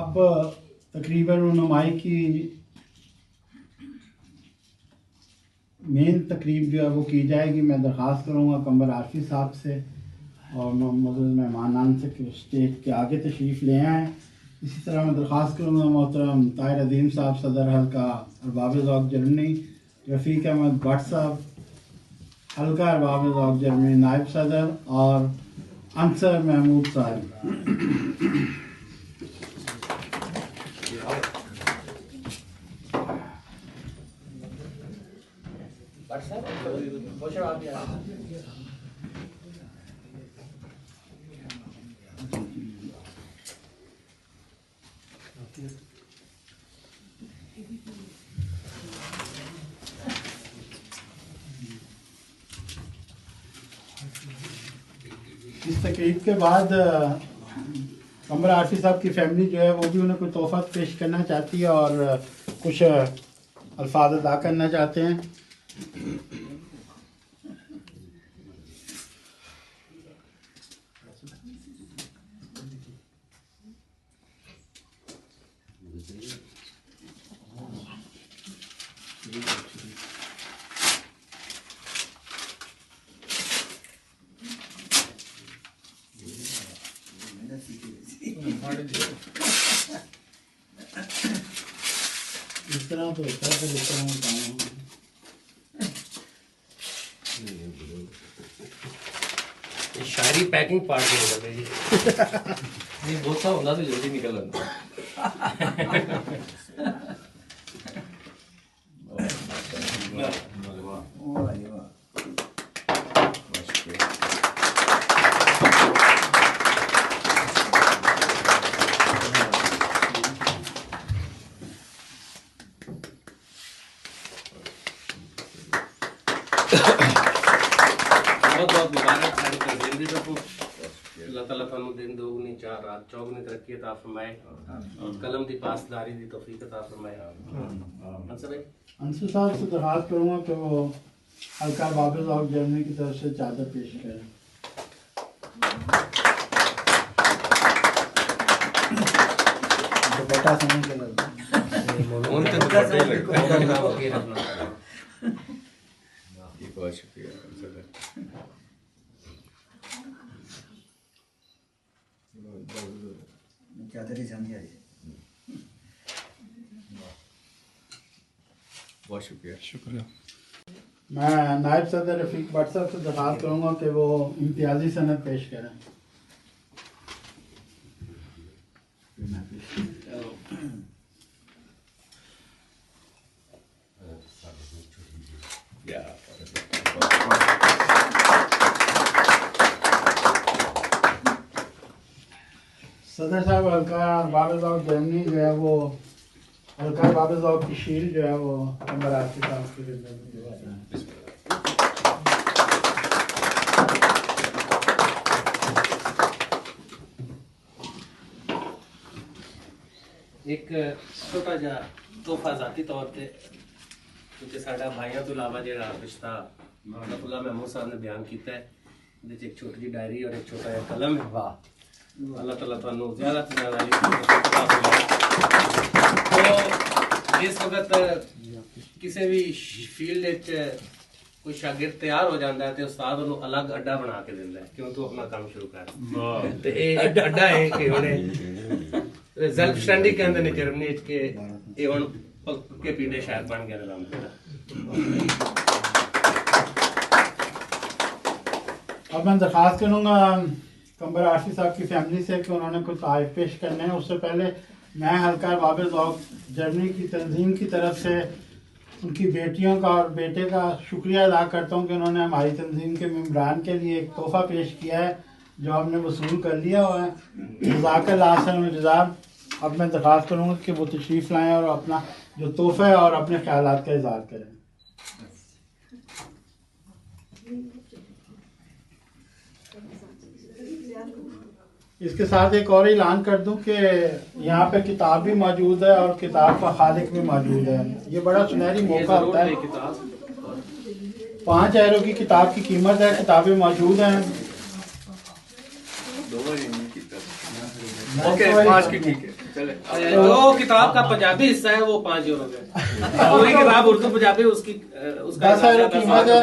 अब तकरीबन रुनुमाई की मेन तकरीब जो है वो की जाएगी। मैं दरख्वास्त करूँगा कंबर आरफी साहब से और मोहम्मद मेहमान से कि स्टेज के आगे तशरीफ़ ले आएँ। इसी तरह मैं दरख्वास्त करूँगा मोहतरम ताहिर अजीम साहब सदर हल्का अरबाब ज़ौक़ जर्मनी, रफ़ीक अहमद भट्ट साहब हल्का अरबाब ज़ौक़ जर्मनी नायब सदर और अंसर महमूद साहब। इस तकरीब के बाद कंबर आरफी साहब की फैमिली जो है वो भी उन्हें कोई तोहफ़ा पेश करना चाहती है और कुछ अल्फाज अदा करना चाहते हैं। इस तरह तो होता है, इस तरह बताऊँ शायरी पैकिंग पार्ट नहीं कर रही ये बहुत सा होला तो जल्दी निकल आता बहुत बहुत मुबारक सारी कर जिंदगी रखो अल्लाह ताला थानू दिन दोगुनी चार रात चौगुनी तरक्की अता फरमाए और कलम दी पासदारी दी तौफीक अता फरमाए। अंसर भाई अंसर साहब से दरख्वास्त करूँगा कि वो हल्का अरबाब ज़ौक़ जर्मनी की तरफ से चादर पेश करें। तो बेटा समझ के लगता बहुत शुक्रिया। चादर ही समझ आई। बहुत शुक्रिया। शुक्रिया। मैं नायब सदर रफ़ीक भट्ट साहब से दरख्वास्त करूँगा कि वो इम्तियाजी सनद पेश करें। सदर साहब हल्का अरबाब ज़ौक़ जर्मनी जो है वो हल्का अरबाब ज़ौक़ की शील्ड जो है वो कंबर आरफी साहब के लिए एक छोटा जा तोहफा जाती तौर पे क्योंकि साडा भाइयों तो इलावा जो रिश्ता अब्दुल्ला महमूद साहब ने बयान किया है एक छोटी जी डायरी और एक छोटा जा कलम है। वाह अल्लाह ताला तुहानू ज़्यादा से ज़्यादा तो इस वक्त किसी भी फील्ड कोई शागिर्द तैयार हो जाता है तो उस्ताद उन्होंने अलग अड्डा बना के देता है क्यों तू अपना काम शुरू कर तो ये अड्डा है कि उन्हें सेल्फ स्टडी कहते हैं जर्मनी के ये हुण पक्के पीढ़े शायर बन गए नाम अब मैं दरख्वास्त करूँगा कंबर आरफी साहब की फैमिली से कि उन्होंने कुछ तारीफ पेश करने हैं। उससे पहले मैं हल्का अरबाब ज़ौक़ जर्मनी की तंजीम की तरफ से उनकी बेटियों का और बेटे का शुक्रिया अदा करता हूँ कि उन्होंने हमारी तंजीम के मेम्बरान के लिए एक तोहफ़ा पेश किया है जो हमने वसूल कर लिया हुआ है। जज़ाकल्लाह अहसन जज़ा। अब मैं दरख्वास्त करूँगा कि वो तशरीफ़ लाएँ और अपना जो तोहफ़ा है और अपने ख्यालात का इज़हार करें। इसके साथ एक और ऐलान कर दूं कि यहाँ पे किताब भी मौजूद है और किताब का खालिक भी मौजूद है। ये बड़ा सुनहरी मौका होता है। 5 यूरो की किताब की कीमत है। किताबें मौजूद हैं। ओके 5 की ठीक है। जो किताब का पंजाबी हिस्सा है वो 5 यूरो का, पूरी किताब उर्दू पंजाबी उसकी उसका 10 यूरो कीमत है।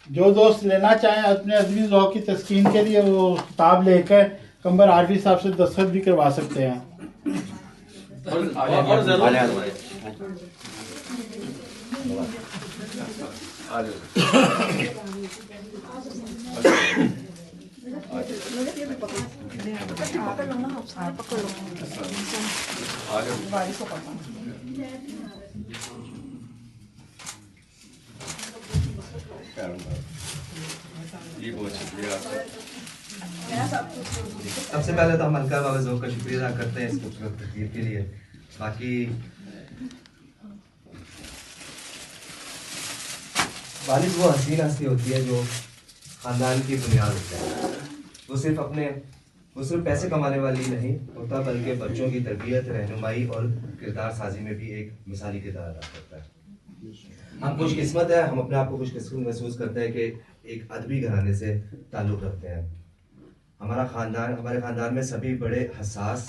जो दोस्त लेना चाहें अपने अजमी ज़ौक़ की तस्कीन के लिए वो किताब लेकर कंबर आरफी साहब से दस्तखत भी करवा सकते हैं। और जरूर जी बहुत शुक्रिया आपका। सबसे पहले तो हम हल्का बाबा ज़ौक़ का शुक्रिया अदा करते हैं इस खूबसूरत तकरीर के लिए। बाकी वालिद वो हसीन हस्ती होती है जो ख़ानदान की बुनियाद होती है। वो सिर्फ पैसे कमाने वाली नहीं होता, बल्कि बच्चों की तरबियत, रहनुमाई और किरदार साजी में भी एक मिसाली किरदार अदा करता है। हम खुशकिस्मत है, हम अपने आप को खुशकिस्मत महसूस करते हैं कि एक अदबी घराने से ताल्लुक़ रखते हैं। हमारे ख़ानदान में सभी बड़े हसास,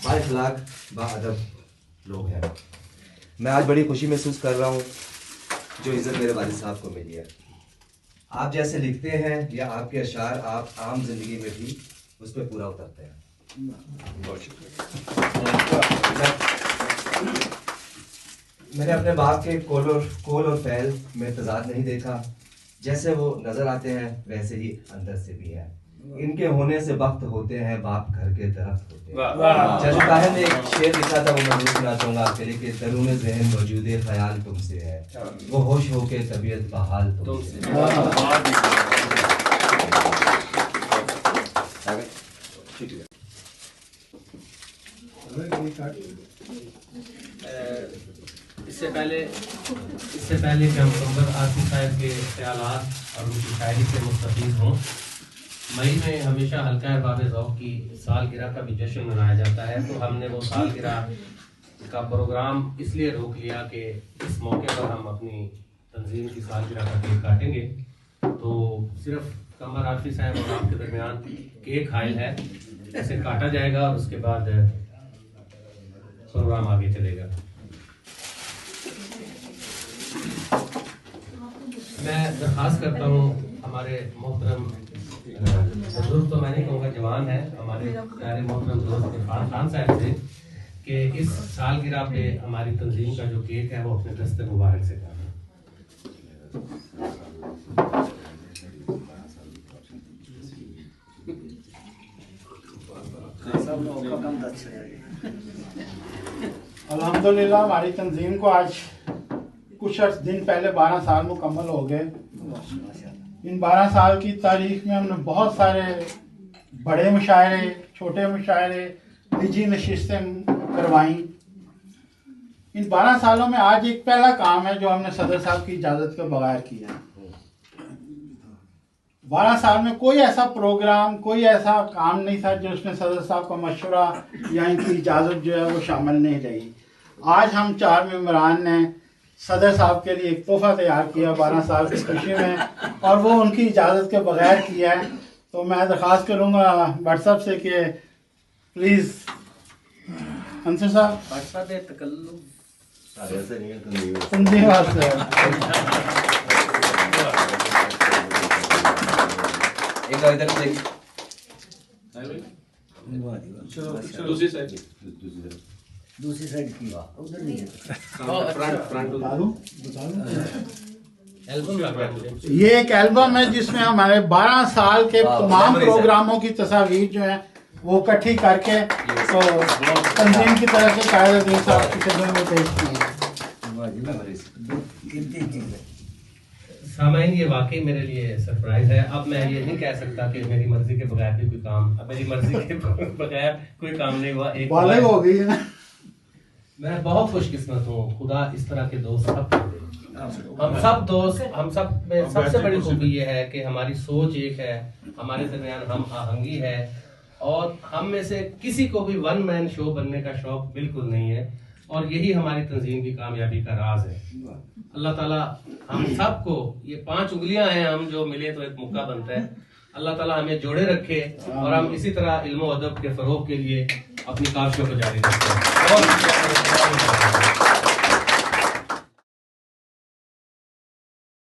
बाइखलाक, बाअदब लोग हैं। मैं आज बड़ी खुशी महसूस कर रहा हूँ जो इज़्ज़त मेरे वालिद साहब को मिली है। आप जैसे लिखते हैं या आपके अशार आप आम जिंदगी में भी उस पर पूरा उतरते हैं। बहुत शुक्रिया। मैंने अपने बाप के कोल और फैल में तजाद नहीं देखा। जैसे वो नजर आते हैं वैसे ही अंदर से भी है। इनके होने से वक्त होते हैं, बाप घर के दरख्त होते हैं। जैसे ताहिर ने एक शेर लिखा था, वो मैं जरूर सुना चाहूंगा आपके लिए कि दरूने ज़हन मौजूदे ख्याल तुमसे है, वो होश हो के तबीयत बहाल तुमसे। इससे पहले कि हम कंबर आसिफ साहब के ख्यालात और उनकी शायरी से मुस्तफ़ीज़ हों, मई में हमेशा हल्का अहबाब ज़ौक़ की सालगिरह का भी जश्न मनाया जाता है। तो हमने वो सालगिरह का प्रोग्राम इसलिए रोक लिया कि इस मौके पर हम अपनी तंजीम की सालगिरह का केक काटेंगे। तो सिर्फ कंबर आसिफ साहब और आपके दरमियान केक हायल है, इसे काटा जाएगा और उसके बाद प्रोग्राम आगे चलेगा। मैं दरख्वास्त करता हूँ हमारे मोहतरम बुजुर्ग, तो मैं नहीं कहूँगा जवान है, हमारे प्यारे मोहतरम दोस्त इरफान खान साहब से कि इस सालगिरह पे हमारी तंजीम का जो केक है वो अपने दस्ते मुबारक से काटें। अल्हम्दुलिल्लाह हमारी तंजीम को आज कुछ दिन पहले 12 साल मुकम्मल हो गए। इन 12 साल की तारीख में हमने बहुत सारे बड़े मुशायरे, छोटे मुशायरे, निजी नशिस्तें करवाई। इन 12 सालों में आज एक पहला काम है जो हमने सदर साहब की इजाज़त के बगैर किया। 12 साल में कोई ऐसा प्रोग्राम, कोई ऐसा काम नहीं था जो उसमें सदर साहब का मशवरा या इनकी इजाज़त जो है वो शामिल नहीं रही। आज हम 4 मेंबरान ने सदर साहब के लिए एक तोहफा तैयार किया 12 साल की खुशी में, और वो उनकी इजाज़त के बगैर किया है। तो मैं दरख्वास्त करूँगा व्हाट्सएप से कि प्लीज़ अंसर साहब तंजीम वास्ते एक बार इधर देख। दूसरी साइड की उधर नहीं बता दूं? एल्बम लग रहा है मुझे। ये एक एल्बम है जिसमें हमारे 12 साल के तमाम प्रोग्रामों की तस्वीर जो है वो इकट्ठी करके तो तंजीम की तरफ से कायदे साहब की खिदमत में पेश की है। सामाइन, ये वाकई मेरे लिए सरप्राइज है। अब मैं ये नहीं कह सकता कि मेरी मर्जी के बगैर भी कोई काम, अब मेरी मर्जी के बगैर कोई काम नहीं हुआ। एक बालिग हो गई है ना। मैं बहुत खुशकिस्मत हूँ, खुदा इस तरह के दोस्त सबको दे। हम सब दोस्त, हम सब में सबसे बड़ी खूबी ये है कि हमारी सोच एक है, हमारे दरमियान हम आहंगी है, और हम में से किसी को भी वन मैन शो बनने का शौक बिल्कुल नहीं है, और यही हमारी तंजीम की कामयाबी का राज है। अल्लाह ताला हम सबको, ये 5 उंगलियां हैं, हम जो मिले तो एक मौका बनता है। अल्लाह ताला हमें जोड़े रखे और हम इसी तरह इल्म अदब के फरोग के लिए अपनी काविशों को जारी रखें। बहुत